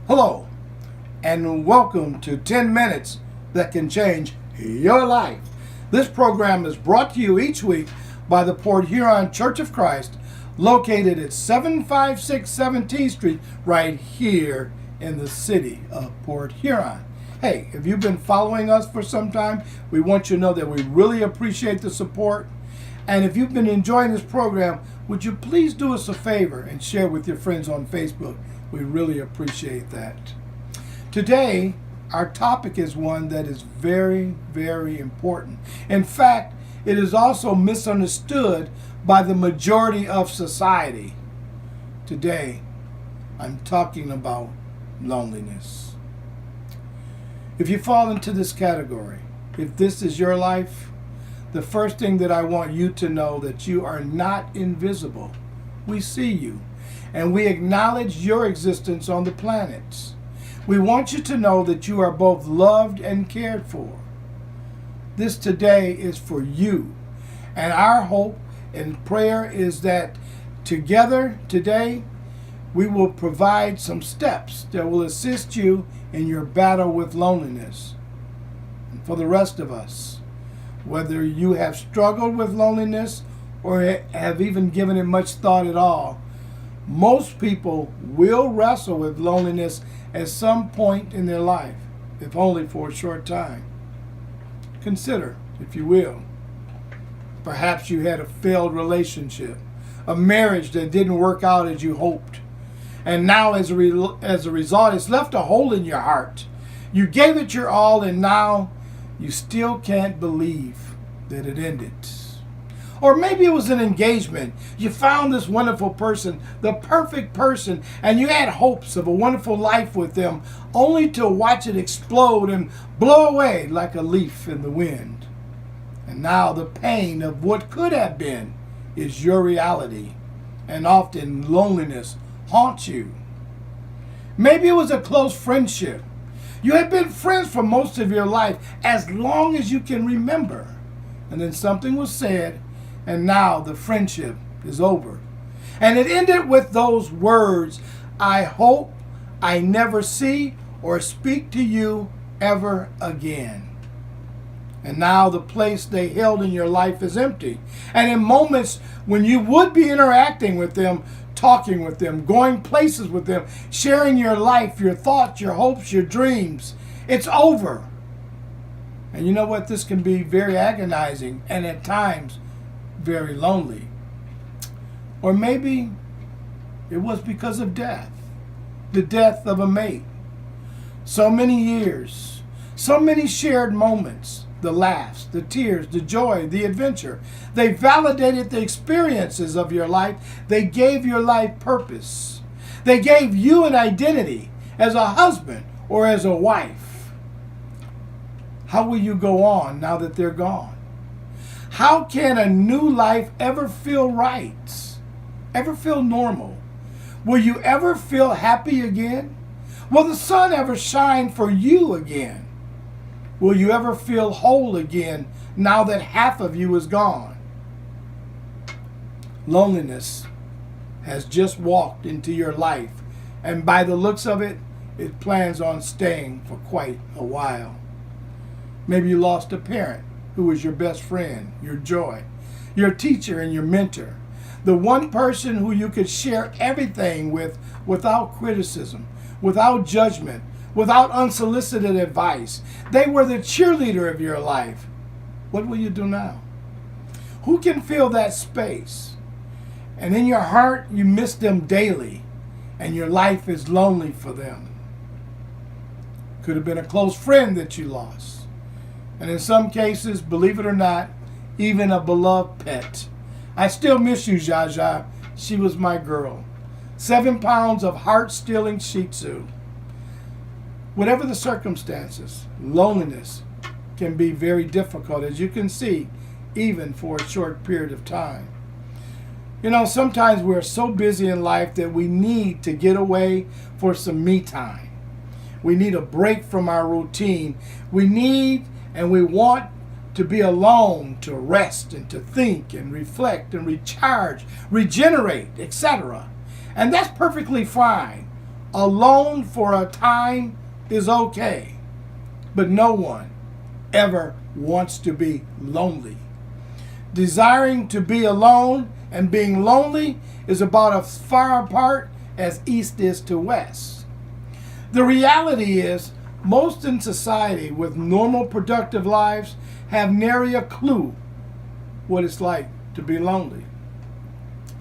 Hello, and welcome to 10 Minutes That Can Change Your Life. This program is brought to you each week by the Port Huron Church of Christ, located at 756 17th Street, right here in the city of Port Huron. Hey, if you've been following us for some time, we want you to know that we really appreciate the support. And if you've been enjoying this program, would you please do us a favor and share with your friends on Facebook? We really appreciate that. Today, our topic is one that is very, very important. In fact, it is also misunderstood by the majority of society. Today, I'm talking about loneliness. If you fall into this category, if this is your life, the first thing that I want you to know that you are not invisible. We see you, and we acknowledge your existence on the planet. We want you to know that you are both loved and cared for. This today is for you, and our hope and prayer is that together today we will provide some steps that will assist you in your battle with loneliness. And for the rest of us, whether you have struggled with loneliness or have even given it much thought at all, most people will wrestle with loneliness at some point in their life, if only for a short time. Consider, if you will, perhaps you had a failed relationship, a marriage that didn't work out as you hoped, and now as a result, it's left a hole in your heart. You gave it your all, and now you still can't believe that it ended. Or maybe it was an engagement. You found this wonderful person, the perfect person, and you had hopes of a wonderful life with them, only to watch it explode and blow away like a leaf in the wind. And now the pain of what could have been is your reality, and often loneliness haunts you. Maybe it was a close friendship. You had been friends for most of your life, as long as you can remember. And then something was said, and now the friendship is over. And it ended with those words, "I hope I never see or speak to you ever again." And now the place they held in your life is empty. And in moments when you would be interacting with them, talking with them, going places with them, sharing your life, your thoughts, your hopes, your dreams, it's over. And you know what? This can be very agonizing and at times very lonely. Or maybe it was because of death, the death of a mate. So many years, so many shared moments, the laughs, the tears, the joy, the adventure. They validated the experiences of your life. They gave your life purpose. They gave you an identity as a husband or as a wife. How will you go on now that they're gone? How can a new life ever feel right? Ever feel normal? Will you ever feel happy again? Will the sun ever shine for you again? Will you ever feel whole again now that half of you is gone? Loneliness has just walked into your life, and by the looks of it, it plans on staying for quite a while. Maybe you lost a parent who was your best friend, your joy, your teacher and your mentor, the one person who you could share everything with without criticism, without judgment, without unsolicited advice. They were the cheerleader of your life. What will you do now? Who can fill that space? And in your heart, you miss them daily, and your life is lonely for them. Could have been a close friend that you lost. And in some cases, believe it or not, even a beloved pet. I still miss you, Jaja. She was my girl. 7 pounds of heart-stealing Shih Tzu. Whatever the circumstances, loneliness can be very difficult, as you can see, even for a short period of time. You know, sometimes we're so busy in life that we need to get away for some me time. We need a break from our routine. We need and we want to be alone, to rest and to think and reflect and recharge, regenerate, etc. And that's perfectly fine. alone for a time is okay, but no one ever wants to be lonely. Desiring to be alone and being lonely is about as far apart as east is to west. The reality is, most in society with normal productive lives have nary a clue what it's like to be lonely.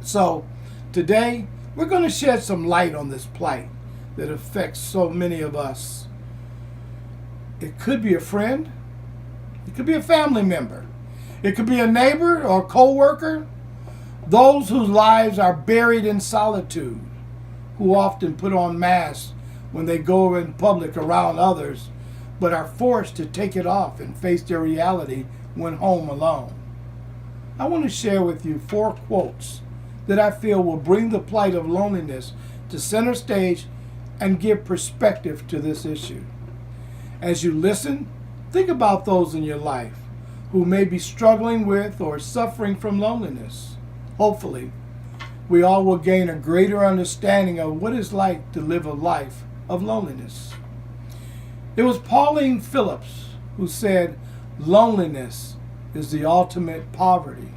So, today, we're going to shed some light on this plight that affects so many of us. It could be a friend. It could be a family member. It could be a neighbor or a co-worker. Those whose lives are buried in solitude, who often put on masks when they go in public around others, but are forced to take it off and face their reality when home alone. I want to share with you 4 quotes that I feel will bring the plight of loneliness to center stage and give perspective to this issue. As you listen, think about those in your life who may be struggling with or suffering from loneliness. Hopefully, we all will gain a greater understanding of what it's like to live a life of loneliness. It was Pauline Phillips who said, "Loneliness is the ultimate poverty."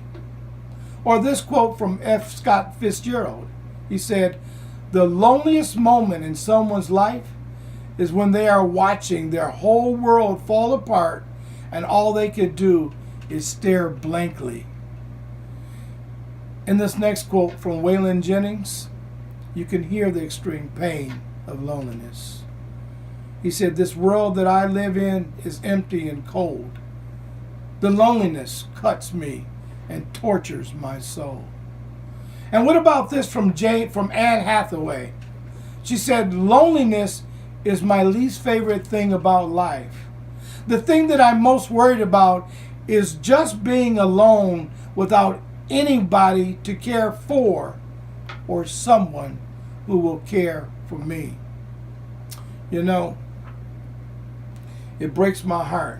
Or this quote from F. Scott Fitzgerald. He said, "The loneliest moment in someone's life is when they are watching their whole world fall apart and all they could do is stare blankly." In this next quote from Waylon Jennings, you can hear the extreme pain of loneliness. He said, "This world that I live in is empty and cold. The loneliness cuts me and tortures my soul." And what about this from Anne Hathaway? She said, "Loneliness is my least favorite thing about life. The thing that I'm most worried about is just being alone without anybody to care for or someone who will care for me." You know, it breaks my heart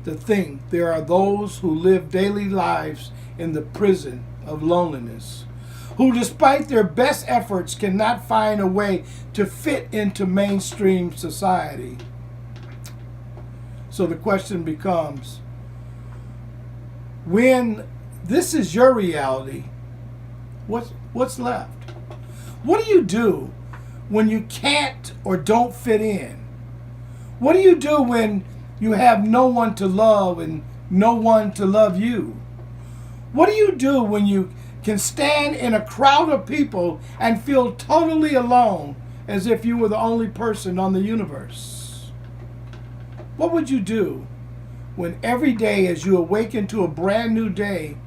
to think there are those who live daily lives in the prison of loneliness, who despite their best efforts cannot find a way to fit into mainstream society. So the question becomes, when this is your reality, what's left? What do you do when you can't or don't fit in? What do you do when you have no one to love and no one to love you? What do you do when you can stand in a crowd of people and feel totally alone, as if you were the only person on the universe? What would you do when every day as you awaken to a brand new day,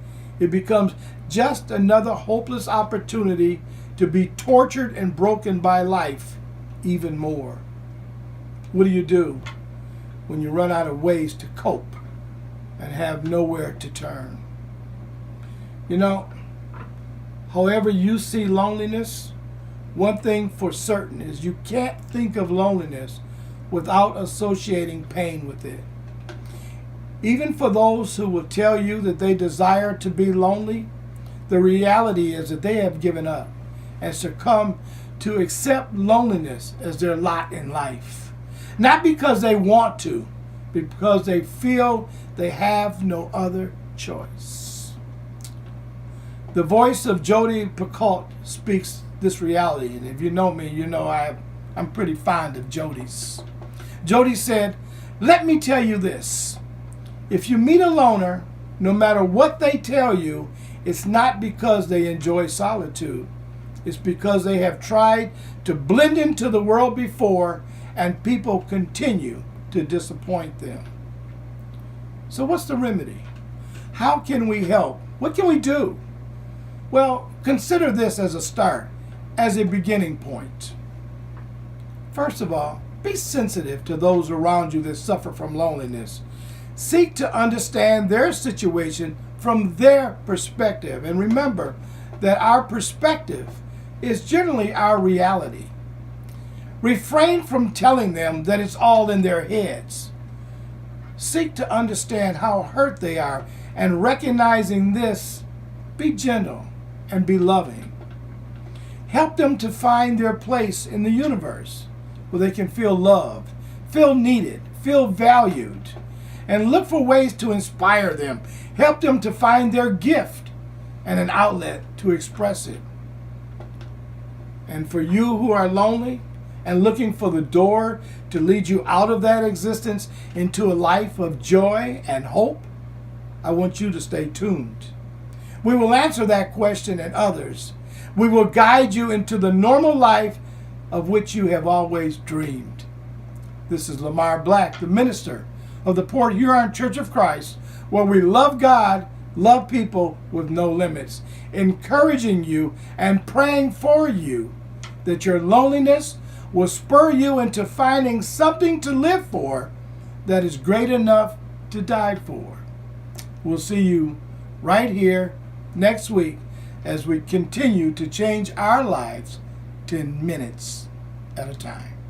it becomes just another hopeless opportunity to be tortured and broken by life even more? What do you do when you run out of ways to cope and have nowhere to turn? You know, however you see loneliness, one thing for certain is you can't think of loneliness without associating pain with it. Even for those who will tell you that they desire to be lonely, the reality is that they have given up and succumbed to accept loneliness as their lot in life. Not because they want to, but because they feel they have no other choice. The voice of Jodi Picoult speaks this reality, and if you know me, you know I'm pretty fond of Jodi's. Jodi said, "Let me tell you this. If you meet a loner, no matter what they tell you, it's not because they enjoy solitude. It's because they have tried to blend into the world before, and people continue to disappoint them." So what's the remedy? How can we help? What can we do? Well, consider this as a start, as a beginning point. First of all, be sensitive to those around you that suffer from loneliness. Seek to understand their situation from their perspective. And remember that our perspective is generally our reality. Refrain from telling them that it's all in their heads. Seek to understand how hurt they are, and recognizing this, be gentle and be loving. Help them to find their place in the universe where they can feel loved, feel needed, feel valued, and look for ways to inspire them. Help them to find their gift and an outlet to express it. And for you who are lonely and looking for the door to lead you out of that existence into a life of joy and hope, I want you to stay tuned. We will answer that question and others. We will guide you into the normal life of which you have always dreamed. This is Lamar Black, the minister of the Port Huron Church of Christ, where we love God, love people with no limits, encouraging you and praying for you that your loneliness will spur you into finding something to live for that is great enough to die for. We'll see you right here next week as we continue to change our lives 10 minutes at a time.